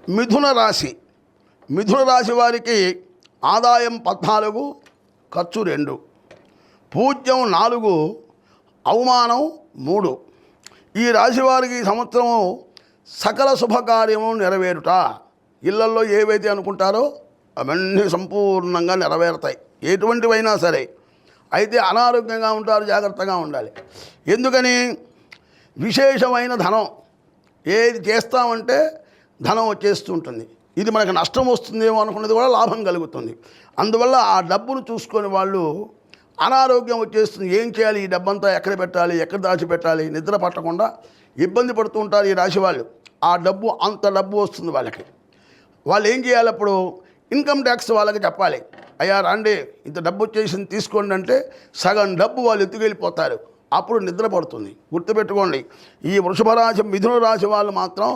మిథున రాశి. మిథున రాశి వారికి ఆదాయం 14, ఖర్చు 2, పూజ్యం 4, అవమానం 3. ఈ రాశి వారికి ఈ సంవత్సరము సకల శుభకార్యము నెరవేరుట. ఇళ్లల్లో ఏవైతే అనుకుంటారో అవన్నీ సంపూర్ణంగా నెరవేరుతాయి, ఎటువంటివైనా సరే. అయితే అనారోగ్యంగా ఉంటారు, జాగ్రత్తగా ఉండాలి. ఎందుకని? విశేషమైన ధనం ఏది చేస్తామంటే ధనం వచ్చేస్తూ ఉంటుంది. ఇది మనకు నష్టం వస్తుందేమో అనుకున్నది కూడా లాభం కలుగుతుంది. అందువల్ల ఆ డబ్బును చూసుకొని వాళ్ళు అనారోగ్యం వచ్చేస్తుంది. ఏం చేయాలి? ఈ డబ్బంతా ఎక్కడ పెట్టాలి, ఎక్కడ దాచిపెట్టాలి, నిద్ర పట్టకుండా ఇబ్బంది పడుతూ ఉంటారు ఈ రాశి వాళ్ళు. ఆ డబ్బు అంత డబ్బు వస్తుంది వాళ్ళకి. వాళ్ళు ఏం చేయాలి? అప్పుడు ఇన్కమ్ ట్యాక్స్ వాళ్ళకి చెప్పాలి, అయ్యా రండి ఇంత డబ్బు వచ్చేసింది తీసుకోండి అంటే సగం డబ్బు వాళ్ళు ఎత్తుకెళ్ళిపోతారు. అప్పుడు నిద్ర పడుతుంది. గుర్తుపెట్టుకోండి, ఈ వృషభ రాశి మిథున రాశి వాళ్ళు మాత్రం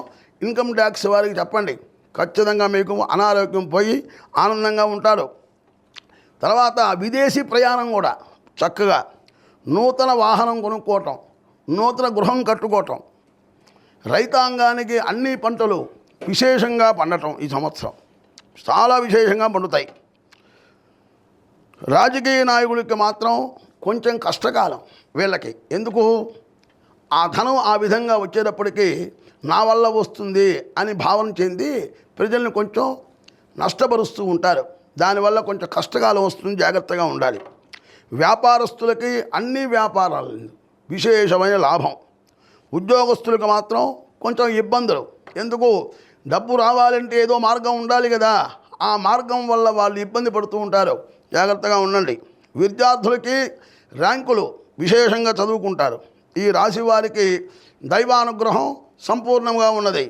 ఇన్కమ్ ట్యాక్స్ వారికి చెప్పండి. ఖచ్చితంగా మీకు అనారోగ్యం పోయి ఆనందంగా ఉంటారు. తర్వాత విదేశీ ప్రయాణం కూడా చక్కగా, నూతన వాహనం కొనుక్కోవటం, నూతన గృహం కట్టుకోవటం, రైతాంగానికి అన్ని పంటలు విశేషంగా పండటం ఈ సంవత్సరం చాలా విశేషంగా పండుతాయి. రాజకీయ నాయకులకి మాత్రం కొంచెం కష్టకాలం వీళ్ళకి. ఎందుకు? ఆ ధనం ఆ విధంగా వచ్చేటప్పటికీ నా వల్ల వస్తుంది అని భావన చెంది ప్రజల్ని కొంచెం నష్టపరుస్తూ ఉంటారు. దానివల్ల కొంచెం కష్టకాలం వస్తుంది, జాగ్రత్తగా ఉండాలి. వ్యాపారస్తులకి అన్ని వ్యాపారాలు విశేషమైన లాభం. ఉద్యోగస్తులకు మాత్రం కొంచెం ఇబ్బందులు. ఎందుకు? డబ్బు రావాలంటే ఏదో మార్గం ఉండాలి కదా, ఆ మార్గం వల్ల వాళ్ళు ఇబ్బంది పడుతూ ఉంటారు, జాగ్రత్తగా ఉండండి. విద్యార్థులకి ర్యాంకులు విశేషంగా చదువుకుంటారు. ఈ రాశి వారికి దైవానుగ్రహం సంపూర్ణంగా ఉన్నది.